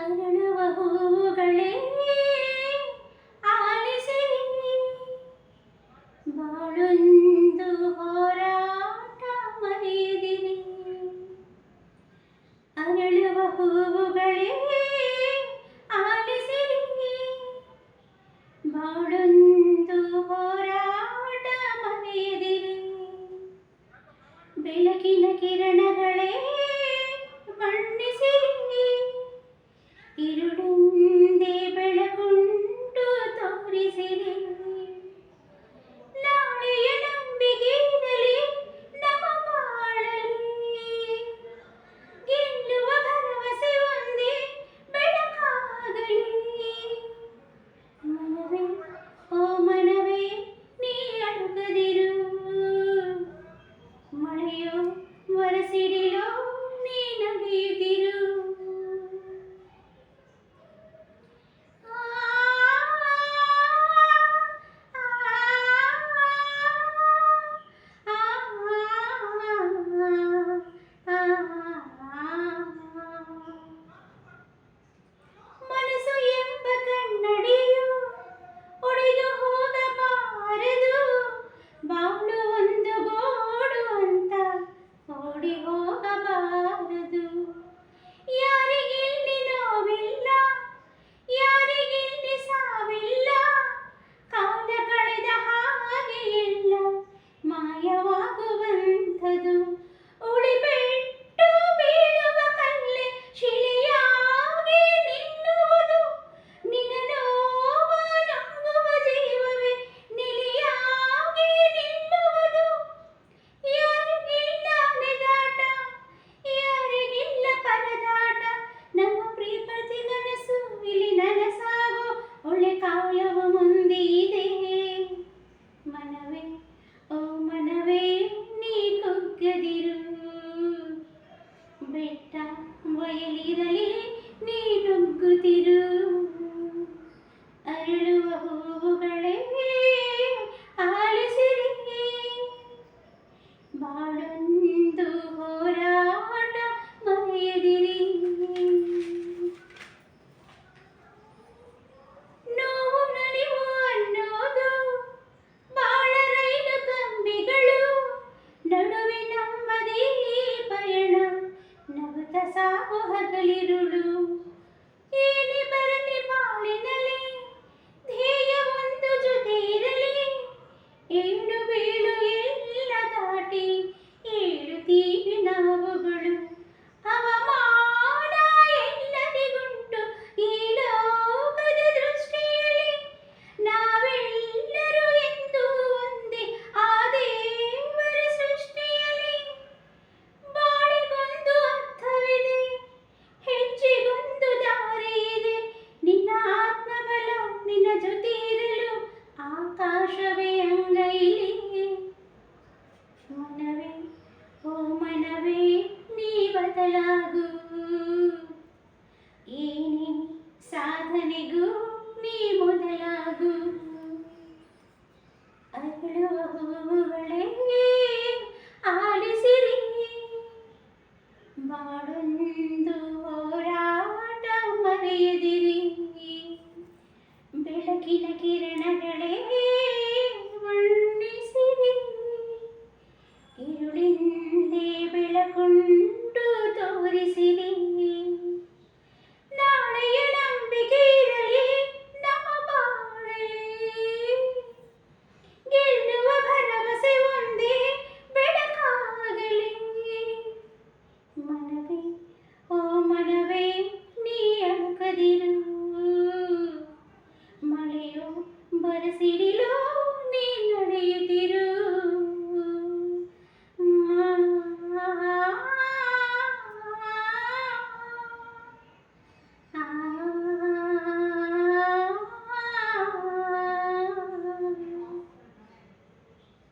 ಅರಳುವ ಹೂಗಳೇ ಆಲಿಸಿರಿ, ಬಾಳೊಂದು ಹೋರಾಟ ಮರೆಯದಿರಿ. ಅರಳುವ ಹೂಗಳೇ ಆಲಿಸಿರಿ, ಬಾಳೊಂದು ಹೋರಾಟ ಮರೆಯದಿರಿ. ಬೆಳಕಿನ ಕಿರಣಗಳೇ ಬಣ್ಣಿಸಿರಿ, ഇരുളിന്റെ ಬೆಳಗುಂಟು ತೋರಿಸಿರಿ. ನಾಳೆಯ ನಂಬಿಕೆಯಲ್ಲಿ ನಮ್ಮ ಬಾಳಲಿ, ಗೆಲ್ಲುವ ಭರವಸೆ ಒಂದೇ ಬೆಳಕಾಗಲಿ. ಮನವೇ ಓ ಮನವೇ ನೀ ಅಳುಗದಿರು, ಮಳೆಯೋ ವರಸಿಡಿಲೋ ನೀ ನಡೆಯುತ್ತಿರು. ಮನಸ್ಸು ಎಂಬ ಕನ್ನಡಿಯು ಒಡೆದು ಹೋಗಬಾರದು, ಬಾಳು ಒಂದು ಗೋಡು ಅಂತ ಓಡಿ ಹೋಗಬಾರದು. ಯಾರಿಗಿಲ್ಲಿ ನೋವಿಲ್ಲ, ಯಾರಿಗಿಲ್ಲಿ ಸಾವಿಲ್ಲ, ಕಾಲ ಕಳೆದ ಹಾಗೆ ಎಲ್ಲ ಮಾಯವಾಗುವಂಥದು. ಉಳಿಬಿಟ್ಟು ಬೀಳುವ ಕಲ್ಲೆ ಶಿಲೆಯಾಗಿ ನಿಲ್ಲುವುದು, ನಿನ್ನ ನೋವ ನುಂಗುವ ಜೀವವೇ ನೆಲೆಯಾಗಿ ನಿಲ್ಲುವುದು. ಯಾರಿಗಿಲ್ಲ ಅಲೆದಾಟ, ಯಾರಿಗಿಲ್ಲ ಪರದಾಟ, ನಮ್ಮ ಪ್ರೀತಿ ಕನಸು ಇಲ್ಲಿ ನನಸಾಗೋ ಒಳ್ಳೆ ಕಾಲವು ಮುಂದೆ ಇದೆ. ಮನವೇ ಓ ಮನವೇ ನೀ ಕುಗ್ಗದಿರು, ಬೆಟ್ಟ ಬಯಲಿರಲಿ ನೀ ನುಗ್ಗುತ್ತಿರು. ಅರಳುವ ಹೂಗಳೇ ಆಲಿಸಿರಿ, ಬಾಳೊಂದು ಹೋರಾಟ ಮರೆಯದಿರಿ. ನೋವು ನಲಿವು ಅನ್ನೋದು ಬಾಳ ರೈಲು ಕಂಬಿಗಳು, ನಡುವೆ ನಮ್ಮದೇ ಪಯಣ, ನಗುತ್ತ ಸಾಗು ಹಗಲಿರುಳು. ಏನೇ ಬರಲಿ ಬಾಳಿನಲ್ಲಿ ಧ್ಯೇಯ ಒಂದು ಜೊತೆ ಇರಲಿ, ಏಳು ಬೀಳು ಎಲ್ಲ ದಾಟಿ ಏಳುತ್ತೀವಿ ನಾವುಗಳು. ಅವಮಾನ ಎಲ್ಲರಿಗುಂಟು ಈ ಲೋಕದ ದೃಷ್ಟಿಯಲ್ಲಿ, ನಾವೆಲ್ಲರೂ ಎಂದು ಒಂದೇ ಆ ದೇವರ ಸೃಷ್ಟಿಯಲ್ಲಿ. ಬಾಳಿಗೊಂದು ಅರ್ಥವಿದೆ, ಹೆಜ್ಜೆಗೊಂದು ದಾರಿ ಇದೆ, ನಿನ್ನ ಆತ್ಮಬಲ ನಿನ್ನ ಜೊತೆ ಇರಲು ಆಕಾಶವೇ ಅಂಗೈಲಿ. ಮನವೇ ಓ ಮನವೇ ನೀ ಬದಲಾಗು, ಏನೇ ಸಾಧನೆಗೂ ನೀ ಮೊದಲಾಗು. ಅರಳುವ ಹೂಗಳೇ ಆಲಿಸಿರಿ, ಬಾಳೊಂದು ಹೋರಾಟ ಮರೆಯದಿರಿ. ಬೆಳಕಿನ ಕಿರಣಗಳೇ ಬಣ್ಣಿಸಿರಿ, ഇരുളിന്റെ ಬೆಳಗುಂಟು ತೋರಿಸಿರಿ. ನಾಳೆಯ ನಂಬಿಕೆ ಇರಲಿ ನಮ್ಮ ಬಾಳಲಿ, ಗೆಲ್ಲುವ ಭರವಸೆ ಒಂದೇ ಬೆಳಕಾಗಲಿ. ಮನವೇ ಓ ಮನವೇ ನೀ ಅಳುಗದಿರು, ಮಳೆಯೋ ಬರಸಿಡಿ